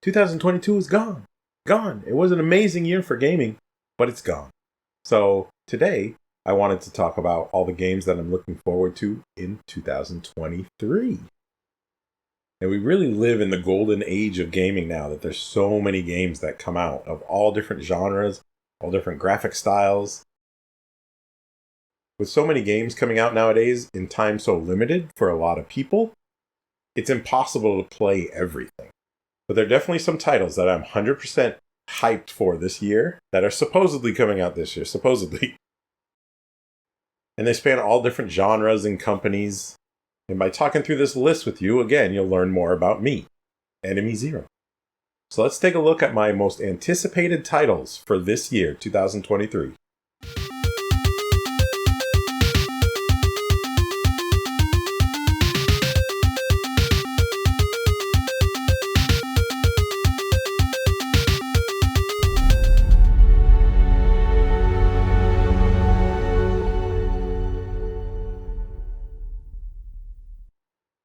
2022 is gone. Gone. It was an amazing year for gaming, but it's gone. So today, I wanted to talk about all the games that I'm looking forward to in 2023. And we really live in the golden age of gaming now, that there's so many games that come out of all different genres, all different graphic styles. With so many games coming out nowadays in time so limited for a lot of people, it's impossible to play everything. But there are definitely some titles that I'm 100% hyped for this year that are supposedly coming out this year, supposedly. And they span all different genres and companies. And by talking through this list with you, again, you'll learn more about me, Enemy Zero. So let's take a look at my most anticipated titles for this year, 2023.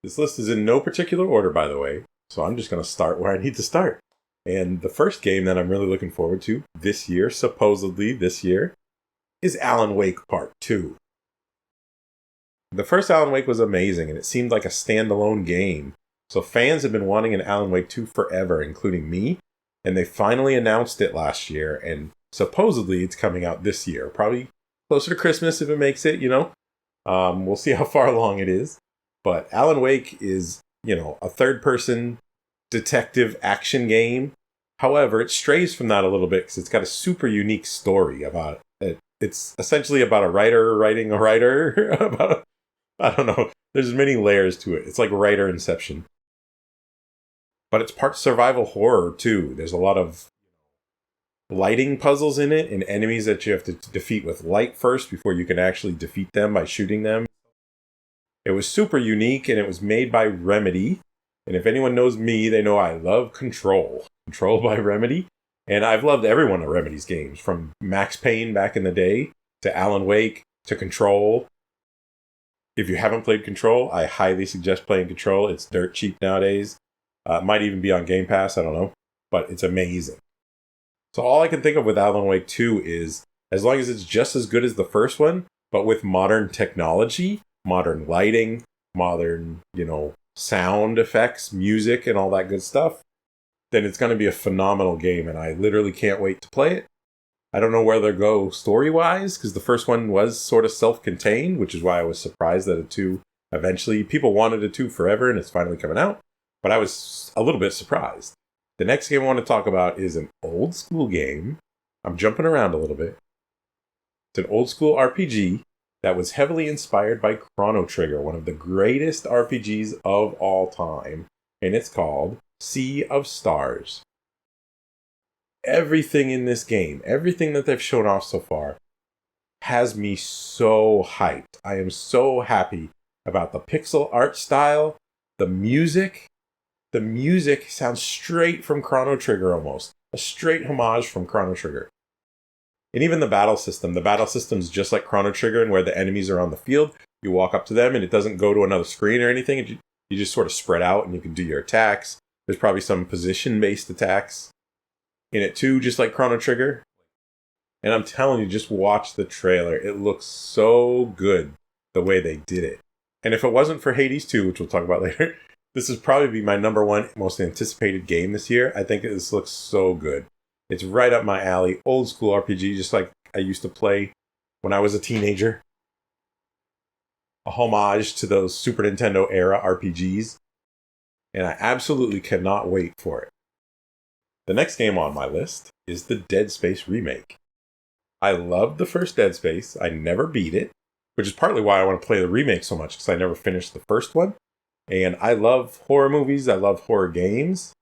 This list is in no particular order, by the way, so I'm just going to start where I need to start. And the first game that I'm really looking forward to this year, supposedly this year, is Alan Wake Part 2. The first Alan Wake was amazing, and it seemed like a standalone game. So fans have been wanting an Alan Wake 2 forever, including me, and they finally announced it last year, and supposedly it's coming out this year. Probably closer to Christmas if it makes it, We'll see how far along it is. But Alan Wake is, a third-person detective action game. However, it strays from that a little bit because it's got a super unique story about it. It's essentially about a writer writing a writer. I don't know. There's many layers to it. It's like writer inception. But it's part survival horror, too. There's a lot of lighting puzzles in it and enemies that you have to defeat with light first before you can actually defeat them by shooting them. It was super unique, and it was made by Remedy. And if anyone knows me, they know I love Control. Control by Remedy. And I've loved every one of Remedy's games, from Max Payne back in the day, to Alan Wake, to Control. If you haven't played Control, I highly suggest playing Control. It's dirt cheap nowadays. It might even be on Game Pass, I don't know. But it's amazing. So all I can think of with Alan Wake 2 is, as long as it's just as good as the first one, but with modern technology, modern lighting, modern, sound effects, music, and all that good stuff, then it's going to be a phenomenal game, and I literally can't wait to play it. I don't know where they'll go story-wise, because the first one was sort of self-contained, which is why I was surprised that a 2 eventually, people wanted a 2 forever, and it's finally coming out, but I was a little bit surprised. The next game I want to talk about is an old school game. I'm jumping around a little bit. It's an old school RPG that was heavily inspired by Chrono Trigger, one of the greatest RPGs of all time, and it's called Sea of Stars. Everything in this game, everything that they've shown off so far, has me so hyped. I am so happy about the pixel art style, the music. The music sounds straight from Chrono Trigger almost, a straight homage from Chrono Trigger. And even the battle system's just like Chrono Trigger, and where the enemies are on the field, you walk up to them and it doesn't go to another screen or anything. You just sort of spread out and you can do your attacks. There's probably some position-based attacks in it too, just like Chrono Trigger. And I'm telling you, just watch the trailer. It looks so good the way they did it. And if it wasn't for Hades 2, which we'll talk about later, this would probably be my number one most anticipated game this year. I think this looks so good. It's right up my alley. Old school RPG, just like I used to play when I was a teenager. A homage to those Super Nintendo era RPGs. And I absolutely cannot wait for it. The next game on my list is the Dead Space remake. I loved the first Dead Space. I never beat it, which is partly why I want to play the remake so much, because I never finished the first one. And I love horror movies. I love horror games.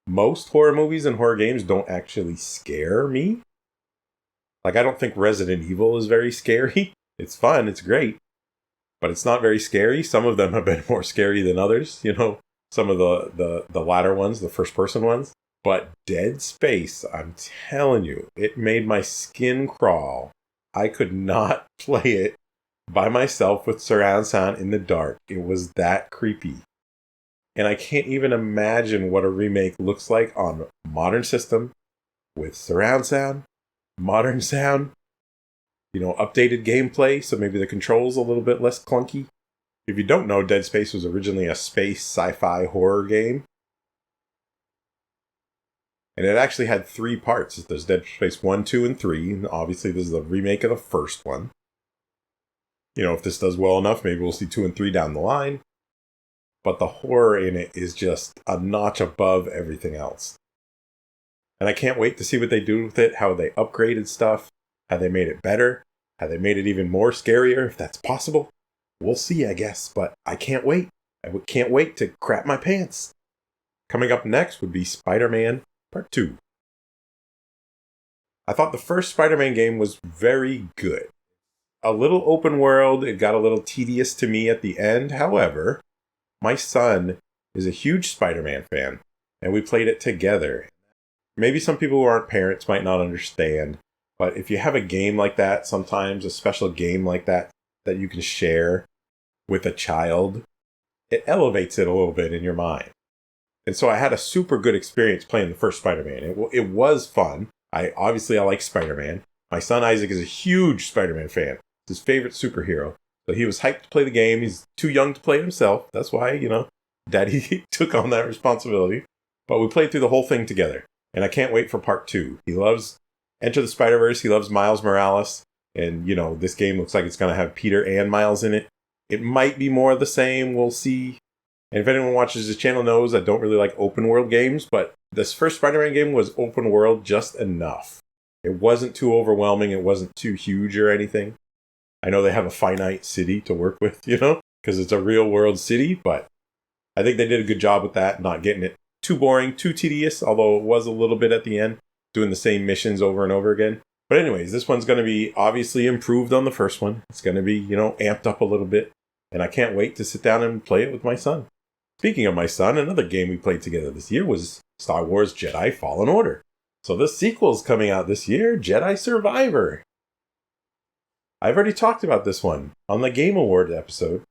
Most horror movies and horror games don't actually scare me. Like, I don't think Resident Evil is very scary. It's fun, it's great, but it's not very scary. Some of them have been more scary than others, some of the latter ones, the first-person ones. But Dead Space, I'm telling you, it made my skin crawl. I could not play it by myself with surround sound in the dark. It was that creepy. And I can't even imagine what a remake looks like on modern system with surround sound, modern sound, updated gameplay, so maybe the controls a little bit less clunky. If you don't know, Dead Space was originally a space sci-fi horror game. And it actually had 3 parts. There's Dead Space 1, 2, and 3. And obviously, this is the remake of the first one. If this does well enough, maybe we'll see 2 and 3 down the line. But the horror in it is just a notch above everything else. And I can't wait to see what they do with it, how they upgraded stuff, how they made it better, how they made it even more scarier, if that's possible. We'll see, I guess, but I can't wait. I can't wait to crap my pants. Coming up next would be Spider-Man Part 2. I thought the first Spider-Man game was very good. A little open world, it got a little tedious to me at the end. However, my son is a huge Spider-Man fan, and we played it together. Maybe some people who aren't parents might not understand, but if you have a game like that, sometimes a special game like that you can share with a child, it elevates it a little bit in your mind. And so I had a super good experience playing the first Spider-Man. It was fun. I like Spider-Man. My son Isaac is a huge Spider-Man fan. It's his favorite superhero. So he was hyped to play the game. He's too young to play it himself. That's why, Daddy took on that responsibility. But we played through the whole thing together. And I can't wait for part 2. He loves Enter the Spider-Verse. He loves Miles Morales. And, this game looks like it's going to have Peter and Miles in it. It might be more of the same. We'll see. And if anyone watches this channel knows I don't really like open world games. But this first Spider-Man game was open world just enough. It wasn't too overwhelming. It wasn't too huge or anything. I know they have a finite city to work with, because it's a real world city. But I think they did a good job with that, not getting it too boring, too tedious, although it was a little bit at the end, doing the same missions over and over again. But anyways, this one's going to be obviously improved on the first one. It's going to be, amped up a little bit. And I can't wait to sit down and play it with my son. Speaking of my son, another game we played together this year was Star Wars Jedi Fallen Order. So the sequel's coming out this year, Jedi Survivor. I've already talked about this one on the Game Award episode,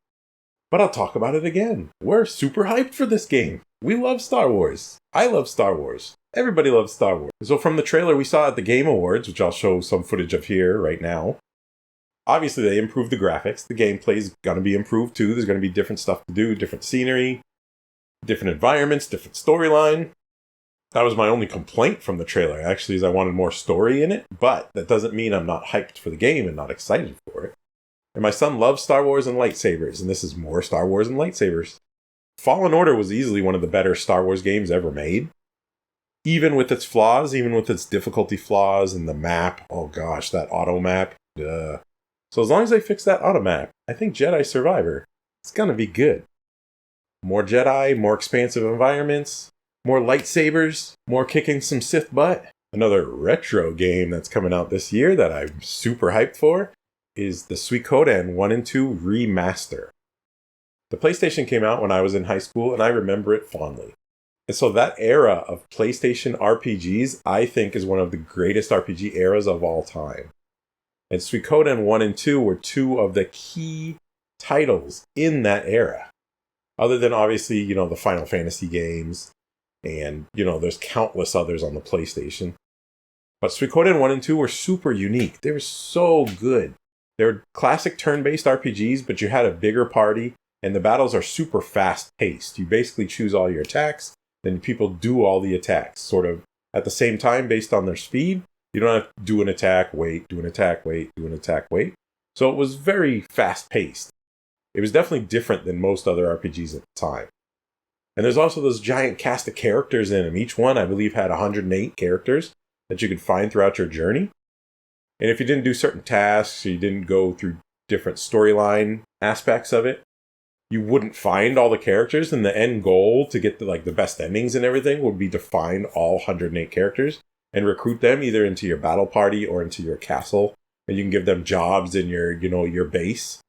but I'll talk about it again. We're super hyped for this game. We love Star Wars. I love Star Wars. Everybody loves Star Wars. So from the trailer we saw at the Game Awards, which I'll show some footage of here right now, obviously they improved the graphics. The gameplay's going to be improved too. There's going to be different stuff to do, different scenery, different environments, different storyline. That was my only complaint from the trailer, actually, is I wanted more story in it, but that doesn't mean I'm not hyped for the game and not excited for it. And my son loves Star Wars and lightsabers, and this is more Star Wars and lightsabers. Fallen Order was easily one of the better Star Wars games ever made. Even with its flaws, even with its difficulty flaws and the map, oh gosh, that auto map, duh. So as long as they fix that auto map, I think Jedi Survivor, it's gonna be good. More Jedi, more expansive environments, more lightsabers, more kicking some Sith butt. Another retro game that's coming out this year that I'm super hyped for is the Suikoden 1 and 2 Remaster. The PlayStation came out when I was in high school, and I remember it fondly. And so that era of PlayStation RPGs, I think, is one of the greatest RPG eras of all time. And Suikoden 1 and 2 were 2 of the key titles in that era. Other than, obviously, the Final Fantasy games, and, there's countless others on the PlayStation. But Suikoden 1 and 2 were super unique. They were so good. They were classic turn-based RPGs, but you had a bigger party, and the battles are super fast-paced. You basically choose all your attacks, then people do all the attacks, sort of at the same time based on their speed. You don't have to do an attack, wait, do an attack, wait, do an attack, wait. So it was very fast-paced. It was definitely different than most other RPGs at the time. And there's also this giant cast of characters in them. Each one, I believe, had 108 characters that you could find throughout your journey. And if you didn't do certain tasks, or you didn't go through different storyline aspects of it, you wouldn't find all the characters. And the end goal to get the best endings and everything would be to find all 108 characters and recruit them either into your battle party or into your castle. And you can give them jobs in your base.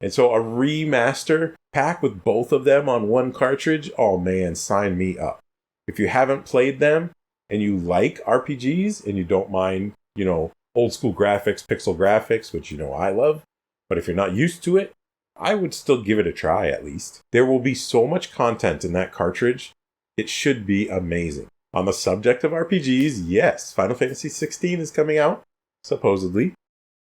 And so a remaster pack with both of them on one cartridge, oh man, sign me up. If you haven't played them and you like RPGs and you don't mind, old school graphics, pixel graphics, which I love, but if you're not used to it, I would still give it a try at least. There will be so much content in that cartridge. It should be amazing. On the subject of RPGs, yes, Final Fantasy XVI is coming out, supposedly.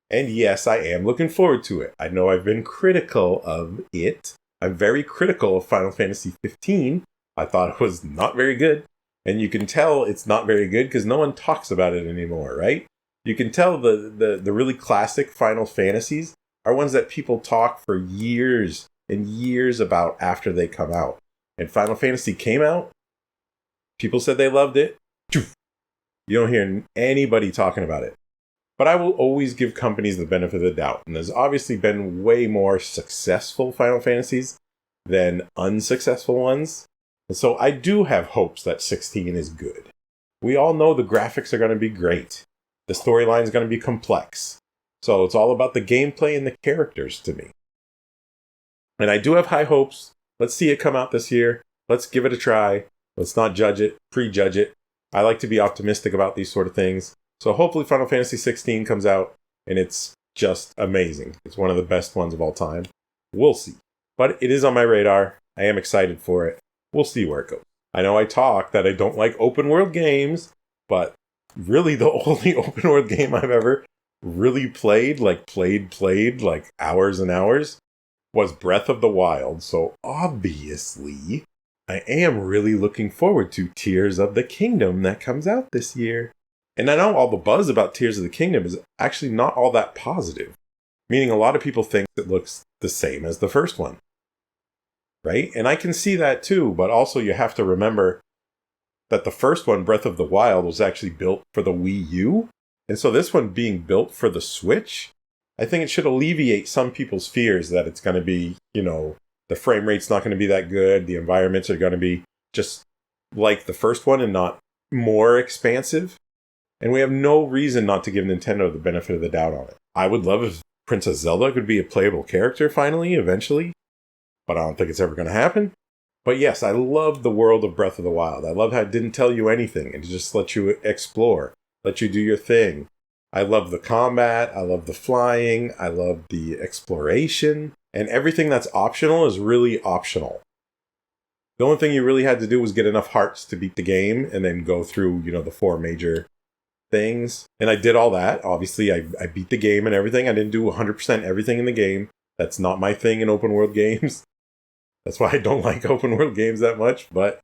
And yes, I am looking forward to it. I know I've been critical of it. I'm very critical of Final Fantasy XV. I thought it was not very good. And you can tell it's not very good because no one talks about it anymore, right? You can tell the really classic Final Fantasies are ones that people talk for years and years about after they come out. And Final Fantasy came out, people said they loved it. You don't hear anybody talking about it. But I will always give companies the benefit of the doubt. And there's obviously been way more successful Final Fantasies than unsuccessful ones. And so I do have hopes that 16 is good. We all know the graphics are going to be great. The storyline is going to be complex. So it's all about the gameplay and the characters to me. And I do have high hopes. Let's see it come out this year. Let's give it a try. Let's not judge it, prejudge it. I like to be optimistic about these sort of things. So hopefully Final Fantasy 16 comes out and it's just amazing. It's one of the best ones of all time. We'll see. But it is on my radar. I am excited for it. We'll see where it goes. I know I talk that I don't like open world games, but really the only open world game I've ever really played like hours and hours was Breath of the Wild. So obviously I am really looking forward to Tears of the Kingdom that comes out this year. And I know all the buzz about Tears of the Kingdom is actually not all that positive. Meaning a lot of people think it looks the same as the first one. Right? And I can see that too, but also you have to remember that the first one, Breath of the Wild, was actually built for the Wii U. And so this one being built for the Switch, I think it should alleviate some people's fears that it's going to be, the frame rate's not going to be that good. The environments are going to be just like the first one and not more expansive. And we have no reason not to give Nintendo the benefit of the doubt on it. I would love if Princess Zelda could be a playable character finally, eventually. But I don't think it's ever going to happen. But yes, I love the world of Breath of the Wild. I love how it didn't tell you anything and just let you explore, let you do your thing. I love the combat. I love the flying. I love the exploration. And everything that's optional is really optional. The only thing you really had to do was get enough hearts to beat the game and then go through, the 4 major things. And I did all that. Obviously, I beat the game and everything. I didn't do 100% everything in the game. That's not my thing in open world games. That's why I don't like open world games that much. But,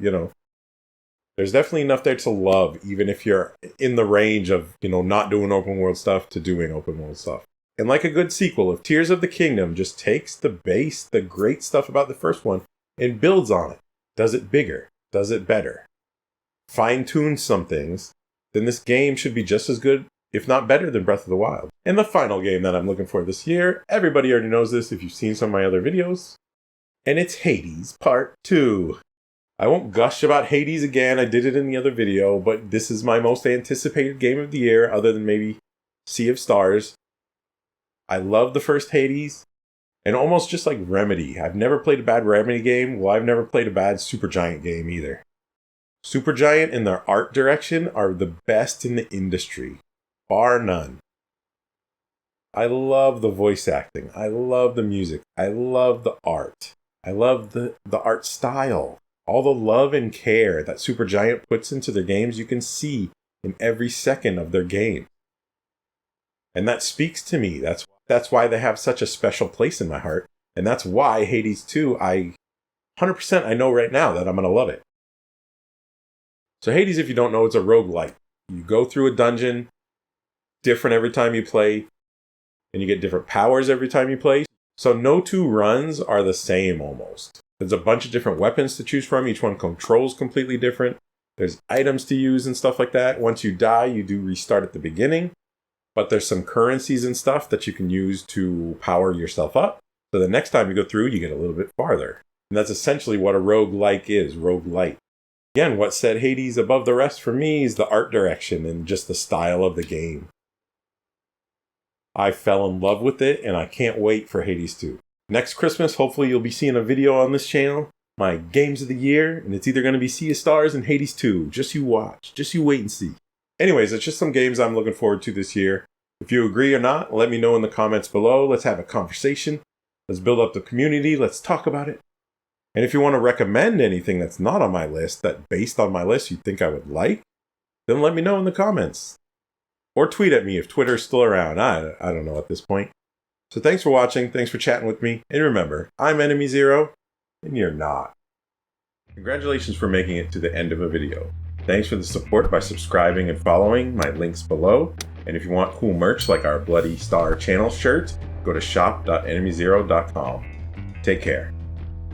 there's definitely enough there to love, even if you're in the range of, not doing open world stuff to doing open world stuff. And like a good sequel, if Tears of the Kingdom just takes the base, the great stuff about the first one, and builds on it, does it bigger, does it better, fine-tunes some things, then this game should be just as good, if not better, than Breath of the Wild. And the final game that I'm looking for this year, everybody already knows this if you've seen some of my other videos, and it's Hades Part 2. I won't gush about Hades again, I did it in the other video, but this is my most anticipated game of the year, other than maybe Sea of Stars. I love the first Hades, and almost just like Remedy. I've never played a bad Remedy game, well, I've never played a bad Supergiant game either. Supergiant in their art direction are the best in the industry, bar none. I love the voice acting, I love the music, I love the art. I love the art style. All the love and care that Supergiant puts into their games, you can see in every second of their game. And that speaks to me. That's why they have such a special place in my heart. And that's why Hades 2, 100% I know right now that I'm going to love it. So Hades, if you don't know, it's a roguelike. You go through a dungeon, different every time you play, and you get different powers every time you play. So no 2 runs are the same almost. There's a bunch of different weapons to choose from. Each one controls completely different. There's items to use and stuff like that. Once you die, you do restart at the beginning. But there's some currencies and stuff that you can use to power yourself up. So the next time you go through, you get a little bit farther. And that's essentially what a roguelike is, roguelite. Again, what set Hades above the rest for me is the art direction and just the style of the game. I fell in love with it, and I can't wait for Hades 2. Next Christmas, hopefully you'll be seeing a video on this channel, my games of the year, and it's either going to be Sea of Stars and Hades 2. Just you watch. Just you wait and see. Anyways, it's just some games I'm looking forward to this year. If you agree or not, let me know in the comments below. Let's have a conversation. Let's build up the community. Let's talk about it. And if you want to recommend anything that's not on my list, that based on my list you think I would like, then let me know in the comments. Or tweet at me if Twitter's still around. I don't know at this point. So thanks for watching. Thanks for chatting with me. And remember, I'm Enemy Zero, and you're not. Congratulations for making it to the end of a video. Thanks for the support by subscribing and following. My links below. And if you want cool merch like our Bloody Star channel shirts, go to shop.enemyzero.com. Take care.